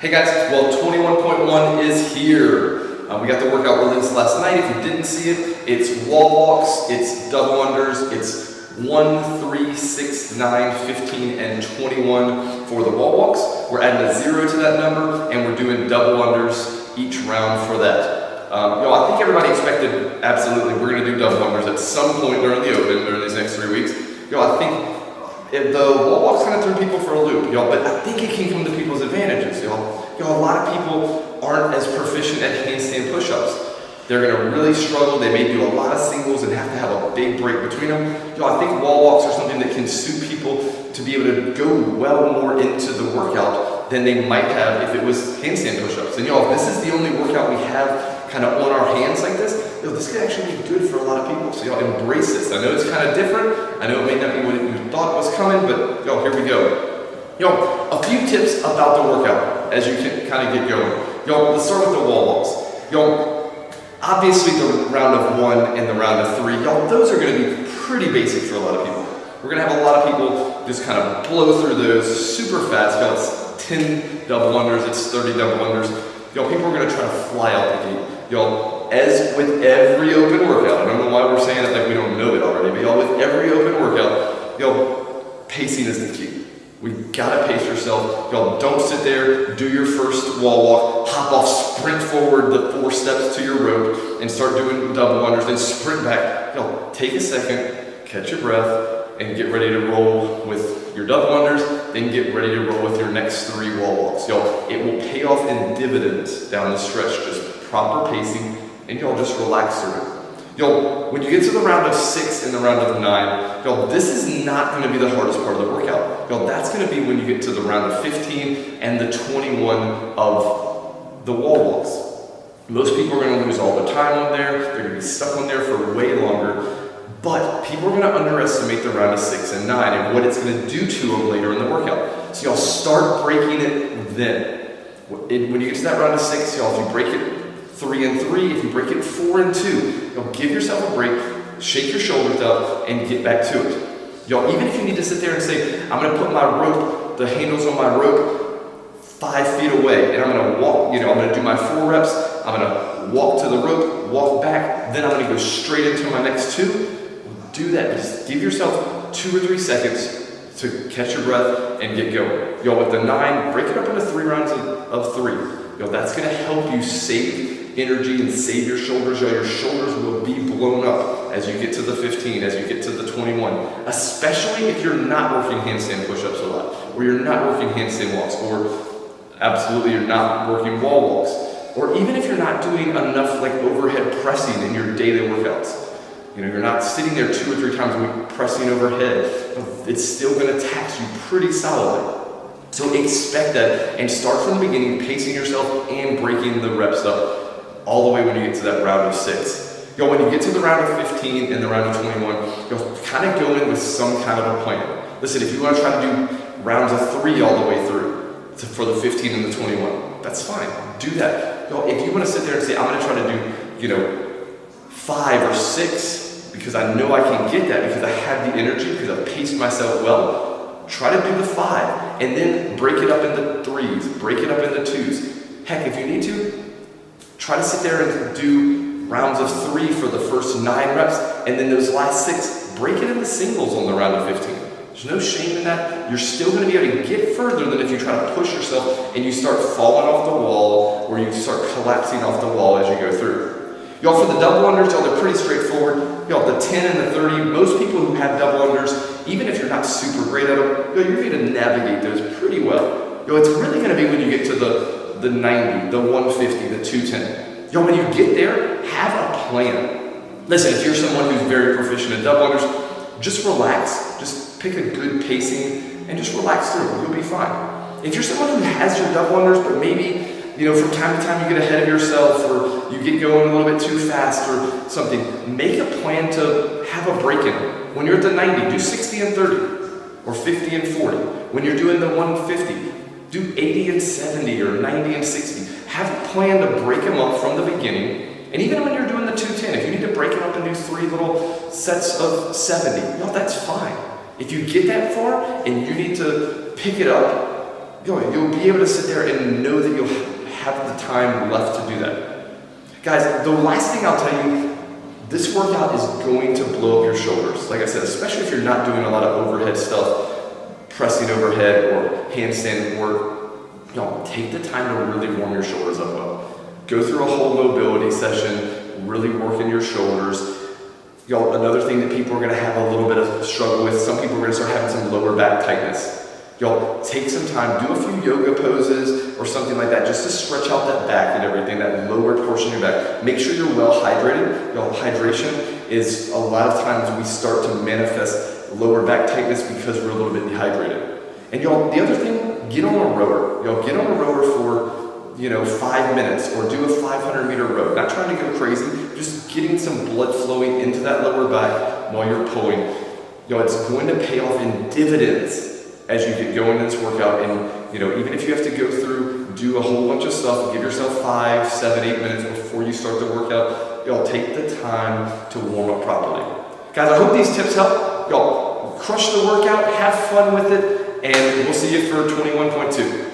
Hey guys, well 21.1 is here. We got the workout released last night. If you didn't see it, it's wall walks, it's double unders, it's 1, 3, 6, 9, 15, and 21 for the wall walks. We're adding a 0 to that number, and we're doing double unders each round for that. I think everybody expected, absolutely, we're going to do double unders at some point during the open, during these next 3 weeks. I think the wall walks kind of threw people for a loop, but I think it can come to people's advantages, a lot of people aren't as proficient at handstand push-ups. They're going to really struggle. They may do a lot of singles and have to have a big break between them. I think wall walks are something that can suit people to be able to go well more into the workout than they might have if it was handstand push-ups. And if this is the only workout we have kind of on our hands like this, this could actually be good for a lot of people. So embrace this. I know it's kind of different. I know it may not be what you thought was coming, but here we go. A few tips about the workout as you can kind of get going. Let's start with the wall walks. Obviously the round of 1 and the round of 3, those are going to be pretty basic for a lot of people. We're going to have a lot of people just kind of blow through those super fast. It's 10 double unders, it's 30 double unders. People are going to try to fly out the gate. As with every open workout, I don't know why we're saying it like we don't know it already, but with every open workout, pacing is the key. We gotta pace yourself. Don't sit there, do your first wall walk, hop off, sprint forward the 4 steps to your rope, and start doing double unders, then sprint back. Take a second, catch your breath, and get ready to roll with your double unders, then get ready to roll with your next 3 wall walks. It will pay off in dividends down the stretch, just proper pacing, and just relax through it. When you get to the round of 6 and the round of 9, this is not going to be the hardest part of the workout. That's going to be when you get to the round of 15 and the 21 of the wall walks. Most people are going to lose all the time on there. They're going to be stuck on there for way longer. But people are going to underestimate the round of 6 and 9 and what it's going to do to them later in the workout. So start breaking it then. When you get to that round of 6, if you break it 3 and 3, if you break it 4 and 2, give yourself a break, shake your shoulders up, and get back to it. Even if you need to sit there and say, I'm going to put my rope, the handles on my rope 5 feet away, and I'm going to walk, I'm going to do my 4 reps, I'm going to walk to the rope, walk back, then I'm going to go straight into my next 2. Do that. Just give yourself 2 or 3 seconds to catch your breath and get going. With the 9, break it up into 3 rounds of 3. That's going to help you save energy and save your shoulders. Your shoulders will be blown up as you get to the 15, as you get to the 21, especially if you're not working handstand push-ups a lot, or you're not working handstand walks, or absolutely you're not working wall walks, or even if you're not doing enough overhead pressing in your daily workouts. You're not sitting there 2 or 3 times a week pressing overhead. It's still going to tax you pretty solidly. So expect that and start from the beginning, pacing yourself and breaking the reps up all the way when you get to that round of 6. When you get to the round of 15 and the round of 21, kind of go in with some kind of a plan. Listen, if you want to try to do rounds of 3 all the way through for the 15 and the 21, that's fine. Do that. If you want to sit there and say, I'm going to try to do, 5 or 6, because I know I can get that because I have the energy, because I've paced myself well, try to do the 5, and then break it up into 3s, break it up into 2s. Heck, if you need to, try to sit there and do rounds of 3 for the first 9 reps, and then those last 6, break it into singles on the round of 15. There's no shame in that. You're still going to be able to get further than if you try to push yourself and you start falling off the wall, or you start collapsing off the wall as you go through. For the double unders, they're pretty straightforward. The 10 and the 30, most people who have double unders, even if you're not super great at them, you're going to navigate those pretty well. It's really going to be when you get to the 90, the 150, the 210. When you get there, have a plan. Listen, if you're someone who's very proficient at double unders, just relax. Just pick a good pacing and just relax through it. You'll be fine. If you're someone who has your double unders, but maybe from time to time you get ahead of yourself, or you get going a little bit too fast or something, make a plan to have a break in. When you're at the 90, do 60 and 30, or 50 and 40. When you're doing the 150, do 80 and 70, or 90 and 60. Have a plan to break them up from the beginning. And even when you're doing the 210, if you need to break it up and do 3 little sets of 70, that's fine. If you get that far and you need to pick it up, you'll be able to sit there and know that you'll have the time left to do that. Guys, the last thing I'll tell you, this workout is going to blow up your shoulders. Like I said, especially if you're not doing a lot of overhead stuff, pressing overhead or handstand work, take the time to really warm your shoulders up well. Go through a whole mobility session, really working your shoulders. Another thing that people are gonna have a little bit of struggle with, some people are gonna start having some lower back tightness. Take some time, do a few yoga poses or something like that, just to stretch out that back and everything, that lower portion of your back. Make sure you're well hydrated. Hydration is a lot of times we start to manifest lower back tightness because we're a little bit dehydrated. And the other thing, get on a rower. Get on a rower for 5 minutes or do a 500-meter row. Not trying to go crazy, just getting some blood flowing into that lower back while you're pulling. It's going to pay off in dividends as you get going in this workout. And even if you have to go through, do a whole bunch of stuff, give yourself 5, 7, 8 minutes before you start the workout, take the time to warm up properly. Guys, I hope these tips help. Crush the workout, have fun with it, and we'll see you for 21.2.